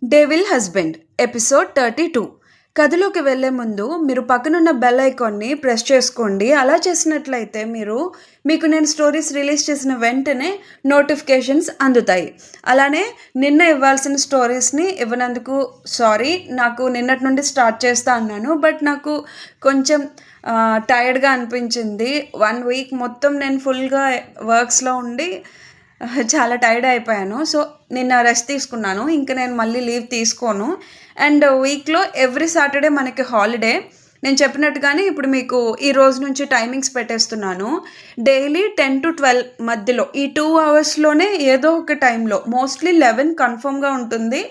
Devil husband episode 32. కథలోకి వెళ్ళే ముందు మీరు పక్కనున్న బెల్ ఐకాన్ని ప్రెస్ చేసుకోండి. అలా చేసినట్లయితే మీకు నేను స్టోరీస్ రిలీజ్ చేసిన వెంటనే నోటిఫికేషన్స్ అందుతాయి. అలానే నిన్న ఇవ్వాల్సిన స్టోరీస్ని ఇవ్వనందుకు సారీ. నాకు నిన్నటి నుండి స్టార్ట్ చేస్తా అన్నాను, బట్ నాకు కొంచెం టైర్డ్గా అనిపించింది. 1 వీక్ మొత్తం నేను ఫుల్గా వర్క్స్లో ఉండి చాలా టైర్డ్ అయిపోయాను. సో నిన్న రెస్ట్ తీసుకున్నాను. ఇంక నేను మళ్ళీ లీవ్ తీసుకోను. అండ్ వీక్లో ఎవ్రీ సాటర్డే మనకి హాలిడే. నేను చెప్పినట్టుగానే ఇప్పుడు మీకు ఈ రోజు నుంచి టైమింగ్స్ పెట్టేస్తున్నాను. డైలీ 10 to 12 మధ్యలో ఈ 2 అవర్స్లోనే ఏదో ఒక టైంలో, మోస్ట్లీ 11 కన్ఫర్మ్గా ఉంటుంది,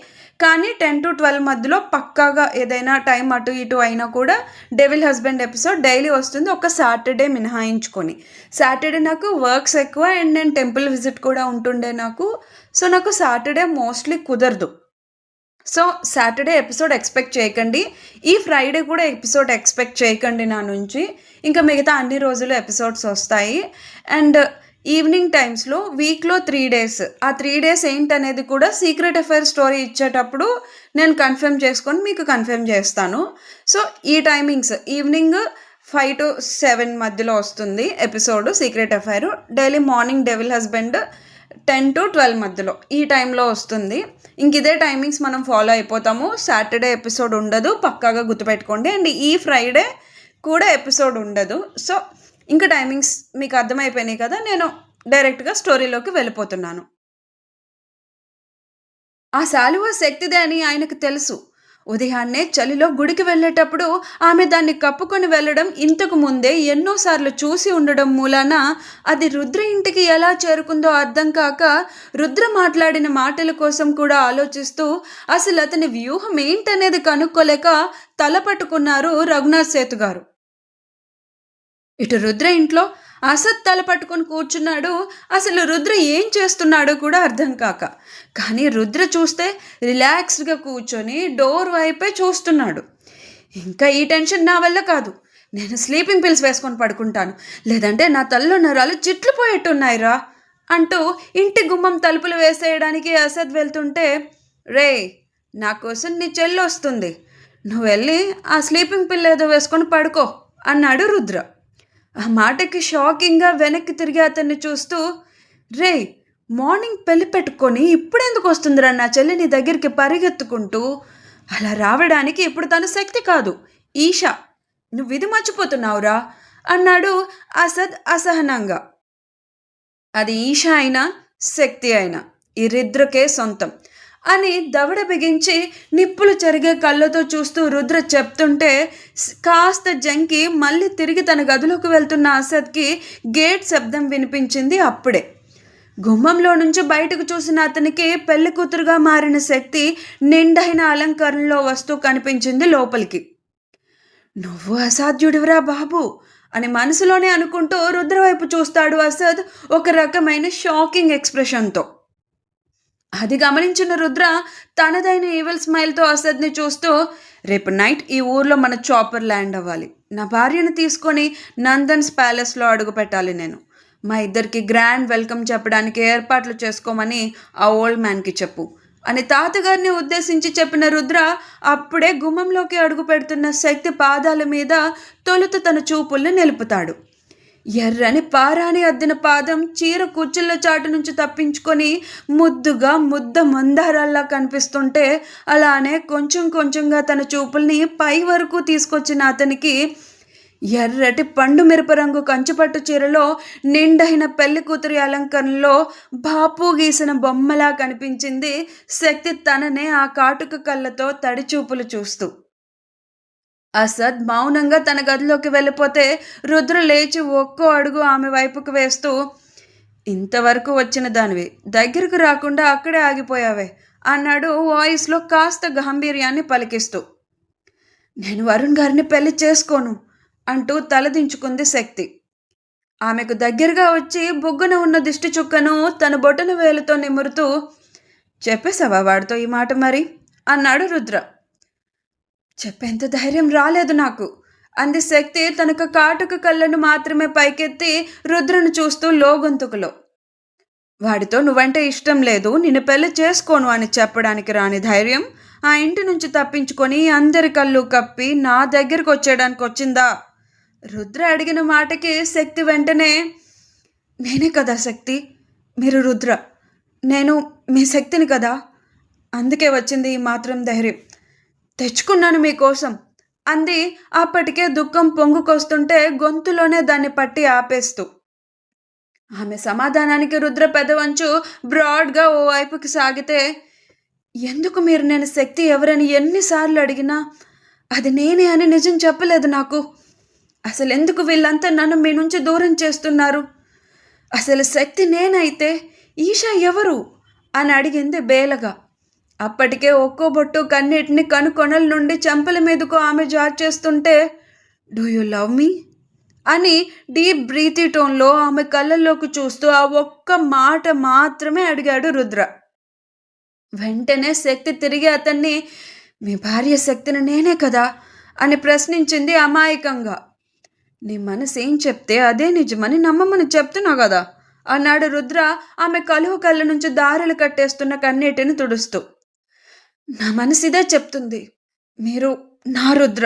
కానీ 10 to 12 మధ్యలో పక్కాగా ఏదైనా టైం అటు ఇటు అయినా కూడా డెవిల్ హస్బెండ్ ఎపిసోడ్ డైలీ వస్తుంది, ఒక సాటర్డే మినహాయించుకొని. సాటర్డే నాకు వర్క్స్ ఎక్కువ అండ్ నేను టెంపుల్ విజిట్ కూడా ఉంటుండే నాకు. సో నాకు సాటర్డే మోస్ట్లీ కుదరదు. సో సాటర్డే ఎపిసోడ్ ఎక్స్పెక్ట్ చేయకండి. ఈ ఫ్రైడే కూడా ఎపిసోడ్ ఎక్స్పెక్ట్ చేయకండి నా నుంచి. ఇంకా మిగతా అన్ని రోజులు ఎపిసోడ్స్ వస్తాయి. అండ్ ఈవినింగ్ టైమ్స్లో వీక్లో 3 days, ఆ 3 days ఏంటనేది కూడా సీక్రెట్ అఫైర్ స్టోరీ ఇచ్చేటప్పుడు నేను కన్ఫర్మ్ చేసుకొని మీకు కన్ఫర్మ్ చేస్తాను. సో ఈ టైమింగ్స్ ఈవినింగ్ 5 to 7 మధ్యలో వస్తుంది episode secret affair. Daily morning devil husband 10 to 12 మధ్యలో ఈ టైంలో వస్తుంది. ఇంక ఇదే టైమింగ్స్ మనం ఫాలో అయిపోతాము. సాటర్డే ఎపిసోడ్ ఉండదు, పక్కాగా గుర్తుపెట్టుకోండి. అండ్ ఈ ఫ్రైడే కూడా ఎపిసోడ్ ఉండదు. సో ఇంకా టైమింగ్స్ మీకు అర్థమైపోయినాయి కదా. నేను డైరెక్ట్గా స్టోరీలోకి వెళ్ళిపోతున్నాను. ఆ శాలువ శక్తిదే అని ఆయనకు తెలుసు. ఉదయాన్నే చలిలో గుడికి వెళ్ళేటప్పుడు ఆమె దాన్ని కప్పుకొని వెళ్ళడం ఇంతకు ముందే ఎన్నోసార్లు చూసి ఉండడం మూలాన అది రుద్ర ఇంటికి ఎలా చేరుకుందో అర్థం కాక రుద్ర మాట్లాడిన మాటల కోసం కూడా ఆలోచిస్తూ అసలు అతని వ్యూహం ఏంటనేది కనుక్కోలేక తల పట్టుకున్నారు రఘునాథ్ సేతు గారు. ఇటు రుద్ర ఇంట్లో అసద్ తల పట్టుకొని కూర్చున్నాడు. అసలు రుద్ర ఏం చేస్తున్నాడో కూడా అర్థం కాక. కానీ రుద్ర చూస్తే రిలాక్స్డ్గా కూర్చొని డోర్ వైపే చూస్తున్నాడు. ఇంకా ఈ టెన్షన్ నా వల్ల కాదు, నేను స్లీపింగ్ పిల్స్ వేసుకొని పడుకుంటాను, లేదంటే నా తల్లో నరాలు చిట్లు పోయేట్టున్నాయిరా అంటూ ఇంటి గుమ్మం తలుపులు వేసేయడానికి అసద్ వెళ్తుంటే, రే నా కోసం నీ చెల్లి వస్తుంది, నువ్వు వెళ్ళి ఆ స్లీపింగ్ పిల్ ఏదో వేసుకొని పడుకో అన్నాడు రుద్ర. ఆ మాటకి షాకింగ్గా వెనక్కి తిరిగి అతన్ని చూస్తూ, రే మార్నింగ్ పెళ్లి పెట్టుకొని ఇప్పుడెందుకు వస్తుందిరా నా చెల్లి నీ దగ్గరికి పరిగెత్తుకుంటూ? అలా రావడానికి ఇప్పుడు తన శక్తి కాదు, ఈషా. నువ్వు ఇది మర్చిపోతున్నావురా అన్నాడు అసద్ అసహనంగా. అది ఈషా అయినా శక్తి అయినా ఈ రుద్రకే సొంతం అని దవడ బిగించి నిప్పులు చెరిగే కళ్ళతో చూస్తూ రుద్ర చెప్తుంటే కాస్త జంకి మళ్ళీ తిరిగి తన గదిలోకి వెళ్తున్న అసద్కి గేట్ శబ్దం వినిపించింది. అప్పుడే గుమ్మంలో నుంచి బయటకు చూసిన అతనికి పెళ్లి కూతురుగా మారిన శక్తి నిండైన అలంకరణలో వస్తూ కనిపించింది లోపలికి. నువ్వు అసాధ్యుడివిరా బాబు అని మనసులోనే అనుకుంటూ రుద్ర వైపు చూస్తాడు అసద్ ఒక రకమైన షాకింగ్ ఎక్స్ప్రెషన్తో. అది గమనించిన రుద్ర తనదైన ఈవిల్ స్మైల్తో అసద్ని చూస్తూ, రేపు నైట్ ఈ ఊర్లో మన చాపర్ ల్యాండ్ అవ్వాలి, నా భార్యను తీసుకొని నందన్స్ ప్యాలెస్లో అడుగు పెట్టాలి, నేను మా ఇద్దరికి గ్రాండ్ వెల్కమ్ చెప్పడానికి ఏర్పాట్లు చేసుకోమని ఆ ఓల్డ్ మ్యాన్కి చెప్పు అని తాతగారిని ఉద్దేశించి చెప్పిన రుద్ర అప్పుడే గుమ్మంలోకి అడుగు పెడుతున్న శక్తి పాదాల మీద తొలుత తన చూపుల్ని నిలుపుతాడు. ఎర్రని పారాని అద్దిన పాదం చీర కుచ్చుళ్ళ చాటు నుంచి తప్పించుకొని ముద్దుగా ముద్ద మందారాల్లా కనిపిస్తుంటే, అలానే కొంచెం కొంచెంగా తన చూపుల్ని పై వరకు తీసుకొచ్చిన అతనికి ఎర్రటి పండు మిరప రంగు కంచుపట్టు చీరలో నిండైన పెళ్లి కూతురి అలంకరణలో బాపు గీసిన బొమ్మలా కనిపించింది శక్తి తననే ఆ కాటుక కళ్ళతో తడి చూపులు చూస్తూ. అసద్ మౌనంగా తన గదిలోకి వెళ్ళిపోతే రుద్ర లేచి ఒక్కో అడుగు ఆమె వైపుకు వేస్తూ, ఇంతవరకు వచ్చిన దానివి దగ్గరకు రాకుండా అక్కడే ఆగిపోయావే అన్నాడు వాయిస్లో కాస్త గాంభీర్యాన్ని పలికిస్తూ. నేను వరుణ్ గారిని పెళ్లి చేసుకోను అంటూ తలదించుకుంది శక్తి. ఆమెకు దగ్గరగా వచ్చి బొగ్గున ఉన్న దిష్టి చుక్కను తన బొటన వేలుతో నిమురుతూ, చెప్పేశావా వాడితో ఈ మాట మరి అన్నాడు రుద్ర. చెప్పేంత ధైర్యం రాలేదు నాకు అంది శక్తి తనకు కాటుక కళ్ళను మాత్రమే పైకెత్తి రుద్రను చూస్తూ లోగొంతుకులో. వాడితో నువ్వంటే ఇష్టం లేదు, నిన్ను పెళ్లి చేసుకోను అని చెప్పడానికి రాని ధైర్యం ఆ ఇంటి నుంచి తప్పించుకొని అందరి కళ్ళు కప్పి నా దగ్గరకు వచ్చేయడానికి వచ్చిందా? రుద్ర అడిగిన మాటకి శక్తి వెంటనే, నేనే కదా శక్తి, మీరు రుద్ర, నేను మీ శక్తిని కదా, అందుకే వచ్చింది ఈ మాత్రం ధైర్యం, తెచ్చుకున్నాను మీకోసం అంది. అప్పటికే దుఃఖం పొంగుకొస్తుంటే గొంతులోనే దాన్ని పట్టి ఆపేస్తూ. ఆమె సమాధానానికి రుద్ర పెదవంచు బ్రాడ్గా ఓ వైపుకి సాగితే, ఎందుకు మీరు నేను శక్తి ఎవరని ఎన్నిసార్లు అడిగినా అది నేనే అని నిజం చెప్పలేదు నాకు. అసలు ఎందుకు వీళ్ళంతా నన్ను మీ నుంచి దూరం చేస్తున్నారు? అసలు శక్తి నేనైతే ఈషా ఎవరు అని అడిగింది బేలగా. అప్పటికే ఒక్కో బొట్టు కన్నీటిని కనుకొనల నుండి చెంపల మీదకు ఆమె జార్చేస్తుంటే, డూ యూ లవ్ మీ అని డీప్ బ్రీతీ టోన్లో ఆమె కళ్ళల్లోకి చూస్తూ ఆ ఒక్క మాట మాత్రమే అడిగాడు రుద్ర. వెంటనే శక్తి తిరిగి అతన్ని, మీ భార్య శక్తిని నేనే కదా అని ప్రశ్నించింది అమాయకంగా. నీ మనసు ఏం చెప్తే అదే నిజమని నమ్మమని చెప్తున్నా కదా అన్నాడు రుద్ర ఆమె కలువ కళ్ళ నుంచి దారులు కట్టేస్తున్న కన్నీటిని తుడుస్తూ. నా మనసు ఇదే చెప్తుంది, మీరు నా రుద్ర,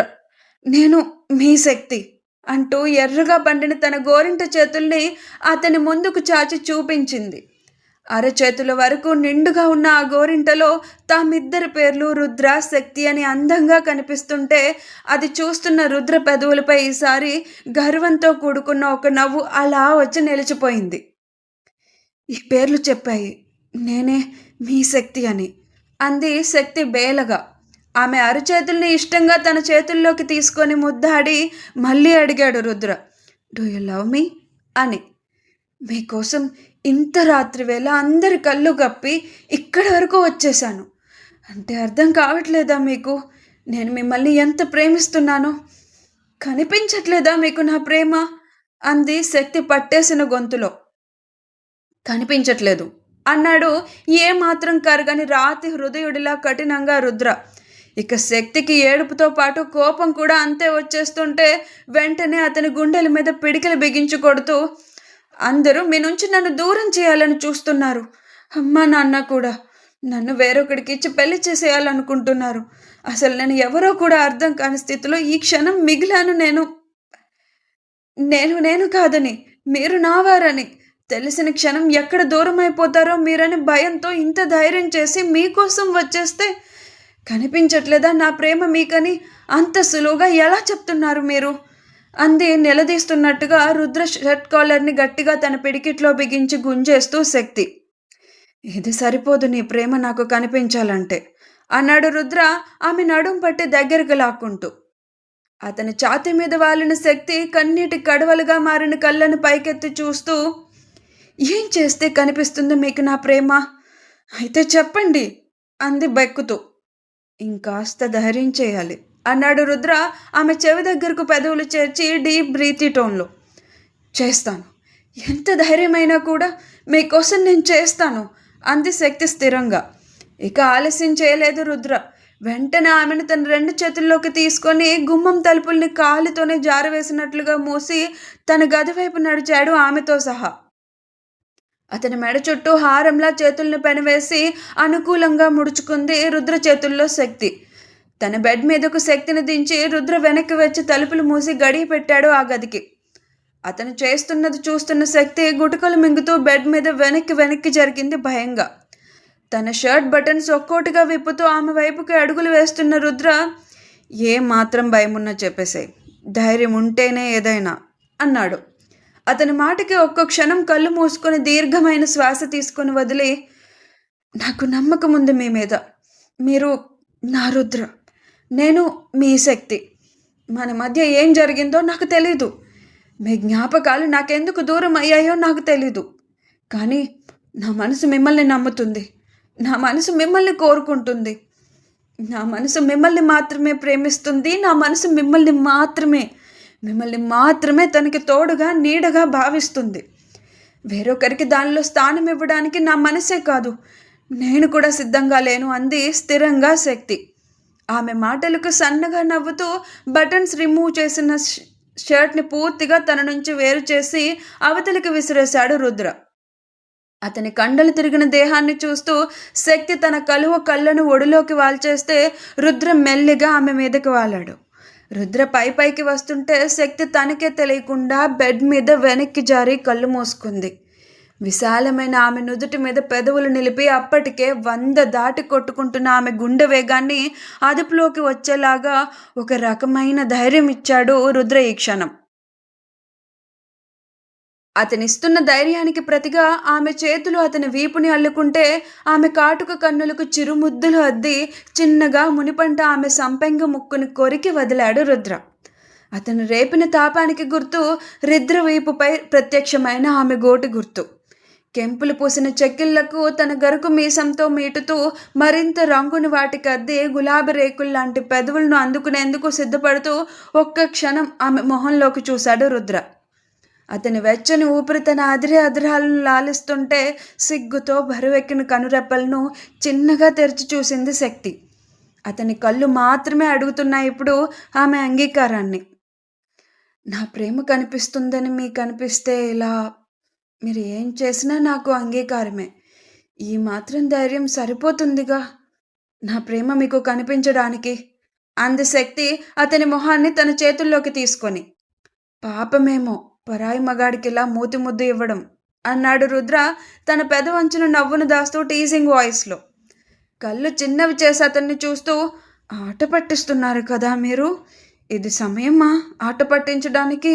నేను మీ శక్తి అంటూ ఎర్రగా పండిన తన గోరింట చేతుల్ని అతని ముందుకు చాచి చూపించింది. అరచేతుల వరకు నిండుగా ఉన్న ఆ గోరింటలో తామిద్దరి పేర్లు రుద్ర శక్తి అని అందంగా కనిపిస్తుంటే అది చూస్తున్న రుద్ర పెదవులపై ఈసారి గర్వంతో కూడుకున్న ఒక నవ్వు అలా వచ్చి నిలిచిపోయింది. ఈ పేర్లు చెప్పాయి, నేనే మీ శక్తి అని అంది శక్తి బేలగా. ఆమె అరచేతుల్ని ఇష్టంగా తన చేతుల్లోకి తీసుకొని ముద్దాడి మళ్ళీ అడిగాడు రుద్ర, డూ యూ లవ్ మీ అని. మీకోసం ఇంత రాత్రి వేళ అందరి కళ్ళు కప్పి ఇక్కడి వరకు వచ్చేశాను అంటే అర్థం కావట్లేదా మీకు నేను మిమ్మల్ని ఎంత ప్రేమిస్తున్నానో? కనిపించట్లేదా మీకు నా ప్రేమ అంది శక్తి పట్టేసిన గొంతులో. కనిపించట్లేదు అన్నాడు ఏమాత్రం కరగని రాతి హృదయుడిలా కఠినంగా రుద్ర. ఇక శక్తికి ఏడుపుతో పాటు కోపం కూడా అంతే వచ్చేస్తుంటే వెంటనే అతని గుండెల మీద పిడికిలు బిగించి కొడుతూ, అందరూ మీ నుంచి నన్ను దూరం చేయాలని చూస్తున్నారు. అమ్మా నాన్న కూడా నన్ను వేరొకడికి ఇచ్చి పెళ్లి చేసేయాలనుకుంటున్నారు. అసలు నేను ఎవరో కూడా అర్థం కాని స్థితిలో ఈ క్షణం మిగిలాను. నేను నేను నేను కాదని, మీరు నావారని తెలిసిన క్షణం ఎక్కడ దూరం అయిపోతారో మీరని భయంతో ఇంత ధైర్యం చేసి మీకోసం వచ్చేస్తే కనిపించట్లేదా నా ప్రేమ మీకని అంత సులువుగా ఎలా చెప్తున్నారు మీరు అంది నిలదీస్తున్నట్టుగా రుద్ర షర్ట్ కాలర్ని గట్టిగా తన పిడికిట్లో బిగించి గుంజేస్తూ శక్తి. ఇది సరిపోదు నీ ప్రేమ నాకు కనిపించాలంటే అన్నాడు రుద్ర ఆమె నడుం పట్టి దగ్గరకు లాక్కుంటూ. అతని ఛాతీ మీద వాలిన శక్తి కన్నీటి కడవలుగా మారిన కళ్ళను పైకెత్తి చూస్తూ, ఏం చేస్తే కనిపిస్తుంది మీకు నా ప్రేమ? అయితే చెప్పండి అంది బెక్కుతూ. ఇంకాస్త ధైర్యం చేయాలి అన్నాడు రుద్ర ఆమె చెవి దగ్గరకు పెదవులు చేర్చి డీప్ బ్రీతీ టోన్లో. చేస్తాను, ఎంత ధైర్యమైనా కూడా మీకోసం నేను చేస్తాను అంది శక్తి స్థిరంగా. ఇక ఆలస్యం చేయలేదు రుద్ర. వెంటనే ఆమెను తన రెండు చేతుల్లోకి తీసుకొని గుమ్మం తలుపుల్ని కాలితోనే జారవేసినట్లుగా మూసి తన గది వైపు నడిచాడు ఆమెతో సహా. అతని మెడ చుట్టూ హారంలా చేతుల్ని పెనవేసి అనుకూలంగా ముడుచుకుంది రుద్ర చేతుల్లో శక్తి. తన బెడ్ మీదకు శక్తిని దించి రుద్ర వెనక్కి వచ్చి తలుపులు మూసి గడియ పెట్టాడు ఆ గదికి. అతను చేస్తున్నది చూస్తున్న శక్తి గుటకలు మింగుతూ బెడ్ మీద వెనక్కి వెనక్కి జరిగింది భయంగా. తన షర్ట్ బటన్స్ ఒక్కోటిగా విప్పుతూ ఆమె వైపుకి అడుగులు వేస్తున్న రుద్ర, ఏ మాత్రం భయమున్నా చెప్పేసాయి, ధైర్యం ఉంటేనే ఏదైనా అన్నాడు. అతని మాటకి ఒక్క క్షణం కళ్ళు మూసుకొని దీర్ఘమైన శ్వాస తీసుకొని వదిలి, నాకు నమ్మకం ఉంది మీ మీద, మీరు నా రుద్ర, నేను మీ శక్తి. మన మధ్య ఏం జరిగిందో నాకు తెలీదు, మీ జ్ఞాపకాలు నాకెందుకు దూరం అయ్యాయో నాకు తెలీదు, కానీ నా మనసు మిమ్మల్ని నమ్ముతుంది, నా మనసు మిమ్మల్ని కోరుకుంటుంది, నా మనసు మిమ్మల్ని మాత్రమే ప్రేమిస్తుంది, నా మనసు మిమ్మల్ని మాత్రమే తనకి తోడుగా నీడగా భావిస్తుంది. వేరొకరికి దానిలో స్థానం ఇవ్వడానికి నా మనసే కాదు, నేను కూడా సిద్ధంగా లేను అంది స్థిరంగా శక్తి. ఆమె మాటలకు సన్నగా నవ్వుతూ బటన్స్ రిమూవ్ చేసిన షర్ట్ని పూర్తిగా తన నుంచి వేరు చేసి అవతలికి విసిరేశాడు రుద్ర. అతని కండలు తిరిగిన దేహాన్ని చూస్తూ శక్తి తన కలువ కళ్ళను ఒడిలోకి వాల్చేస్తే రుద్ర మెల్లిగా ఆమె మీదకి వాలాడు. రుద్ర పైకి వస్తుంటే శక్తి తనకే తెలియకుండా బెడ్ మీద వెనక్కి జారి కళ్ళు మూసుకుంది. విశాలమైన ఆమె నుదుటి మీద పెదవులు నిలిపి అప్పటికే 100 దాటి కొట్టుకుంటున్న ఆమె గుండె వేగాన్ని అదుపులోకి వచ్చేలాగా ఒక రకమైన ధైర్యం ఇచ్చాడు రుద్ర ఈ క్షణం. అతనిస్తున్న ధైర్యానికి ప్రతిగా ఆమె చేతులు అతని వీపుని అల్లుకుంటే ఆమె కాటుక కన్నులకు చిరుముద్దులు అద్ది చిన్నగా మునిపంట ఆమె సంపెంగ ముక్కుని కొరికి వదిలాడు రుద్ర. అతను రేపిన తాపానికి గుర్తు రుద్ర వీపుపై ప్రత్యక్షమైన ఆమె గోటి గుర్తు. కెంపులు పూసిన చెక్కిళ్లకు తన గరుకు మీసంతో మీటుతూ మరింత రంగుని వాటికి అద్ది గులాబీ రేకుల్లాంటి పెదవులను అందుకునేందుకు సిద్ధపడుతూ ఒక్క క్షణం ఆమె మొహంలోకి చూశాడు రుద్ర. అతని వెచ్చని ఊపిరి తన అధరాలను లాలిస్తుంటే సిగ్గుతో బరువెక్కిన కనురెప్పలను చిన్నగా తెరిచి చూసింది శక్తి. అతని కళ్ళు మాత్రమే అడుగుతున్నాయి ఇప్పుడు ఆమె అంగీకారాన్ని. నా ప్రేమ కనిపిస్తుందని మీకు అనిపిస్తే ఇలా మీరు ఏం చేసినా నాకు అంగీకారమే. ఈ మాత్రం ధైర్యం సరిపోతుందిగా నా ప్రేమ మీకు కనిపించడానికి అంది శక్తి అతని మొహాన్ని తన చేతుల్లోకి తీసుకొని. పాపమేమో పరాయి మగాడికిలా మూతి ముద్దు ఇవ్వడం అన్నాడు రుద్ర తన పెదవంచున నవ్వును దాస్తూ టీజింగ్ వాయిస్లో. కళ్ళు చిన్నవి చేసి అతన్ని చూస్తూ, ఆట పట్టిస్తున్నారు కదా మీరు, ఇది సమయమా ఆట పట్టించడానికి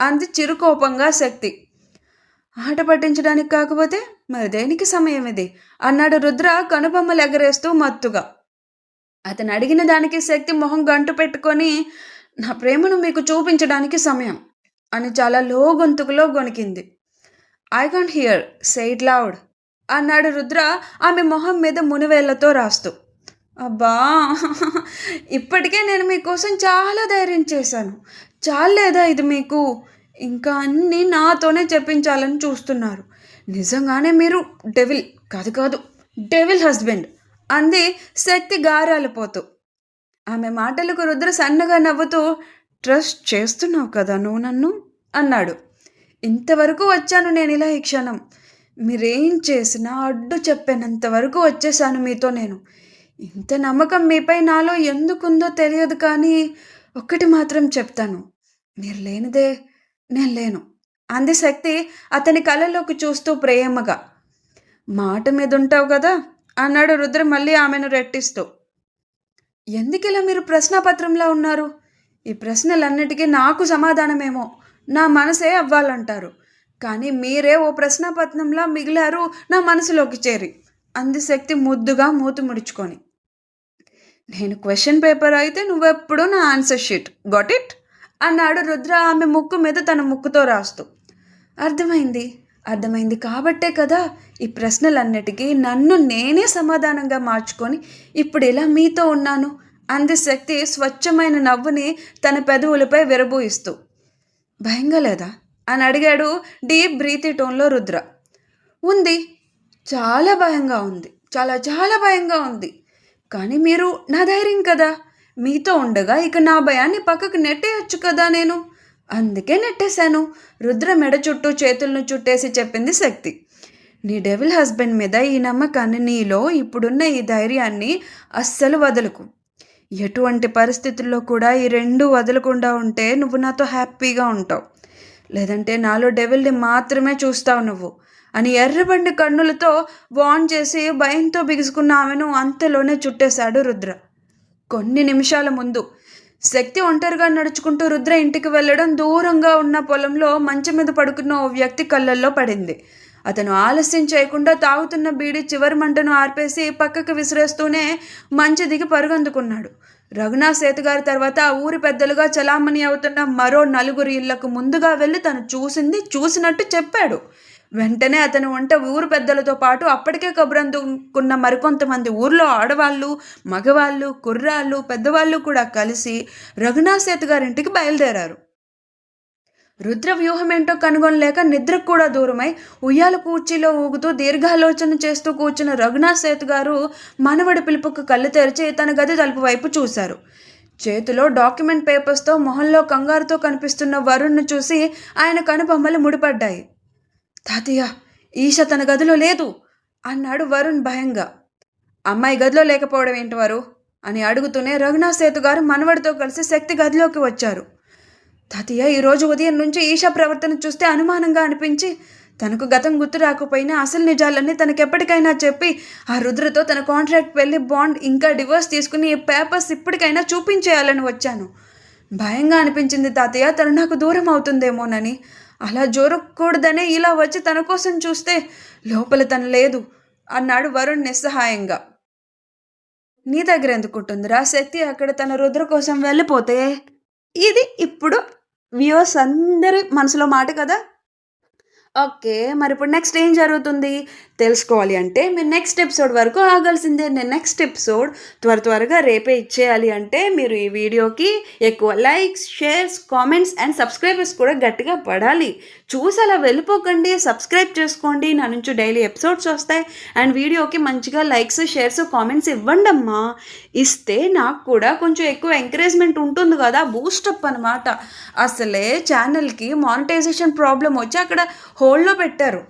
అంది చిరుకోపంగా శక్తి. ఆట పట్టించడానికి కాకపోతే మరి దేనికి సమయం ఇది అన్నాడు రుద్ర కనుబొమ్మలు ఎగరేస్తూ మత్తుగా. అతను అడిగిన దానికి శక్తి మొహం గంటు పెట్టుకొని, నా ప్రేమను మీకు చూపించడానికి సమయం అని చాలా లో గొంతుకులో గొనికింది. I can't hear, say it loud అన్నాడు రుద్ర ఆమె మొహం మీద మునివేళ్లతో రాస్తూ. అబ్బా, ఇప్పటికే నేను మీకోసం చాలా ధైర్యం చేశాను, చాలేదా ఇది మీకు? ఇంకా అన్నీ నాతోనే చెప్పించాలని చూస్తున్నారు. నిజంగానే మీరు డెవిల్ కాదు డెవిల్ హస్బెండ్ అంది శక్తి గారాలిపోతూ. ఆమె మాటలకు రుద్ర సన్నగా నవ్వుతూ, ట్రస్ట్ చేస్తున్నావు కదా నువ్వు నన్ను అన్నాడు. ఇంతవరకు వచ్చాను నేను ఇలా ఈ క్షణం. మీరేం చేసినా అడ్డు చెప్పేనంత వరకు వచ్చేసాను మీతో నేను. ఇంత నమ్మకం మీపై నాలో ఎందుకుందో తెలియదు, కానీ ఒక్కటి మాత్రం చెప్తాను, మీరు లేనిదే నేను లేను అంది శక్తి అతని కళ్ళలోకి చూస్తూ ప్రేమగా. మాట మీద ఉంటావు కదా అన్నాడు రుద్ర మళ్ళీ ఆమెను రెట్టిస్తూ. ఎందుకిలా మీరు ప్రశ్నాపత్రంలా ఉన్నారు? ఈ ప్రశ్నలన్నిటికీ నాకు సమాధానమేమో నా మనసే అవ్వాలంటారు, కానీ మీరే ఓ ప్రశ్నాపత్రంలా మిగిలారు నా మనసులోకి చేరి అంది శక్తి ముద్దుగా మూతి ముడుచుకొని. నేను క్వశ్చన్ పేపర్ అయితే నువ్వెప్పుడు నా ఆన్సర్ షీట్, గాట్ ఇట్ అన్నాడు రుద్ర ఆమె ముక్కు మీద తన ముక్కుతో రాస్తూ. అర్థమైంది కాబట్టే కదా ఈ ప్రశ్నలన్నిటికీ నన్ను నేనే సమాధానంగా మార్చుకొని ఇప్పుడు ఇలా మీతో ఉన్నాను అంది శక్తి స్వచ్ఛమైన నవ్వుని తన పెదవులపై విరబూయిస్తూ. భయంగా లేదా అని అడిగాడు డీప్ బ్రీతీ టోన్లో రుద్ర. ఉంది, చాలా భయంగా ఉంది, చాలా భయంగా ఉంది, కానీ మీరు నా ధైర్యం కదా, మీతో ఉండగా ఇక నా భయాన్ని పక్కకు నెట్టేయచ్చు కదా నేను, అందుకే నెట్టేశాను రుద్ర మెడ చుట్టూ చేతులను చుట్టేసి చెప్పింది శక్తి. నీ డెవిల్ హస్బెండ్ మీద ఈ నమ్మకాన్ని, నీలో ఇప్పుడున్న ఈ ధైర్యాన్ని అస్సలు వదలకు. ఎటువంటి పరిస్థితుల్లో కూడా ఈ రెండు వదలకుండా ఉంటే నువ్వు నాతో హ్యాపీగా ఉంటావు, లేదంటే నాలో డెవిల్ని మాత్రమే చూస్తావు నువ్వు అని ఎర్రబండి కన్నులతో వార్న్ చేసి భయంతో బిగుసుకున్న ఆమెను అంతలోనే చుట్టేశాడు రుద్ర. కొన్ని నిమిషాల ముందు శక్తి ఒంటరిగా నడుచుకుంటూ రుద్ర ఇంటికి వెళ్ళడం దూరంగా ఉన్న పొలంలో మంచం మీద పడుకున్న ఓ వ్యక్తి కళ్ళల్లో పడింది. అతను ఆలస్యం చేయకుండా తాగుతున్న బీడి చివరి మంటను ఆర్పేసి పక్కకు విసిరేస్తూనే మంచి దిగి పరుగందుకున్నాడు. రఘునాథ్ సేతుగారి తర్వాత ఆ ఊరి పెద్దలుగా చలామణి అవుతున్న మరో 4 ఇళ్లకు ముందుగా వెళ్ళి తను చూసినట్టు చెప్పాడు. వెంటనే అతను వంట ఊరు పెద్దలతో పాటు అప్పటికే కబురందుకున్న మరికొంతమంది ఊర్లో ఆడవాళ్ళు, మగవాళ్ళు, కుర్రాళ్ళు, పెద్దవాళ్ళు కూడా కలిసి రఘునాథ్ సేతుగారింటికి బయలుదేరారు. రుద్ర వ్యూహం ఏంటో కనుగొనలేక నిద్రకు కూడా దూరమై ఉయ్యాల కూర్చీలో ఊగుతూ దీర్ఘాలోచన చేస్తూ కూర్చున్న రఘునాథ్ సేతుగారు మనవడి పిలుపుకు కళ్ళు తెరిచి తన గది తలుపు వైపు చూశారు. చేతిలో డాక్యుమెంట్ పేపర్స్తో మొహంలో కంగారుతో కనిపిస్తున్న వరుణ్ను చూసి ఆయన కనుబొమ్మలు ముడిపడ్డాయి. తాతయ్య, ఈష తన గదిలో లేదు అన్నాడు వరుణ్ భయంగా. అమ్మాయి గదిలో లేకపోవడం ఏంటి వారు అని అడుగుతూనే రఘునాథ్ సేతు గారు మనవడితో కలిసి శక్తి గదిలోకి వచ్చారు. తాతయ్య, ఈరోజు ఉదయం నుంచి ఈషా ప్రవర్తన చూస్తే అనుమానంగా అనిపించి తనకు గతం గుర్తు రాకపోయినా అసలు నిజాలన్నీ తనకెప్పటికైనా చెప్పి ఆ రుద్రతో తన కాంట్రాక్ట్ పెళ్లి బాండ్ ఇంకా డివోర్స్ తీసుకుని ఈ పేపర్స్ ఇప్పటికైనా చూపించేయాలని వచ్చాను. భయంగా అనిపించింది తాతయ్య, తను నాకు దూరం అవుతుందేమోనని. అలా జోరకూడదనే ఇలా వచ్చి తన కోసం చూస్తే లోపల తను లేదు అన్నాడు వరుణ్ నిస్సహాయంగా. నీ దగ్గర ఎందుకుంటుందిరా శక్తి అక్కడ తన రుద్ర కోసం వెళ్ళిపోతే? ఇది ఇప్పుడు వ్యూవర్స్ అందరి మనసులో మాట కదా. ఓకే, మరి ఇప్పుడు నెక్స్ట్ ఏం జరుగుతుంది తెలుసుకోవాలి అంటే మీరు నెక్స్ట్ ఎపిసోడ్ వరకు ఆగాల్సిందే. నేను నెక్స్ట్ ఎపిసోడ్ త్వరగా రేపే ఇచ్చేయాలి అంటే మీరు ఈ వీడియోకి ఎక్కువ likes, shares, comments and subscribers కూడా గట్టిగా పడాలి. చూసి అలా వెళ్ళిపోకండి, సబ్స్క్రైబ్ చేసుకోండి. నా నుంచి డైలీ ఎపిసోడ్స్ వస్తాయి. అండ్ వీడియోకి మంచిగా లైక్స్, షేర్స్, కామెంట్స్ ఇవ్వండి అమ్మా. ఇస్తే నాకు కూడా కొంచెం ఎక్కువ ఎంకరేజ్మెంట్ ఉంటుంది కదా, బూస్టప్ అనమాట. అసలే ఛానల్కి మానిటైజేషన్ ప్రాబ్లం వచ్చి అక్కడ హోల్డ్లో పెట్టారు.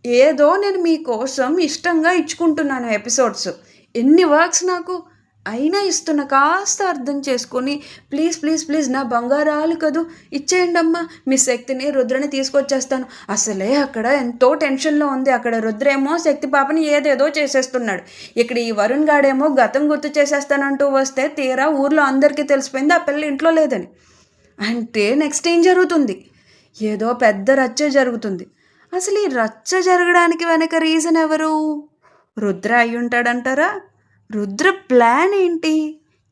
ఏదో నేను మీకోసం ఇష్టంగా ఇచ్చుకుంటున్నాను ఎపిసోడ్స్. ఎన్ని వర్క్స్ నాకు అయినా ఇస్తున్న, కాస్త అర్థం చేసుకొని ప్లీజ్ నా బంగారాలు కదూ ఇచ్చేయండి అమ్మా. మీ శక్తిని రుద్రని తీసుకొచ్చేస్తాను. అసలే అక్కడ ఎంతో టెన్షన్లో ఉంది. అక్కడ రుద్రేమో శక్తి పాపని ఏదేదో చేసేస్తున్నాడు. ఇక్కడ ఈ వరుణ్ గాడేమో గతం గుర్తు చేసేస్తానంటూ వస్తే తీరా ఊర్లో అందరికీ తెలిసిపోయింది ఆ పిల్ల ఇంట్లో లేదని. అంటే నెక్స్ట్ ఏం జరుగుతుంది? ఏదో పెద్ద రచ్చ జరుగుతుంది. అసలు ఈ రచ్చ జరగడానికి వెనక రీజన్ ఎవరు? రుద్ర అయి ఉంటాడంటారా? రుద్ర ప్లాన్ ఏంటి?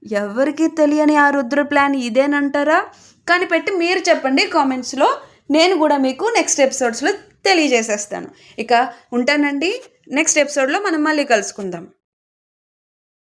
ఎవరికి తెలియని ఆ రుద్ర ప్లాన్ ఇదేనంటారా? కనిపెట్టి మీరు చెప్పండి కామెంట్స్లో. నేను కూడా మీకు నెక్స్ట్ ఎపిసోడ్స్లో తెలియజేసేస్తాను. ఇక ఉంటానండి. నెక్స్ట్ ఎపిసోడ్లో మనం మళ్ళీ కలుసుకుందాం.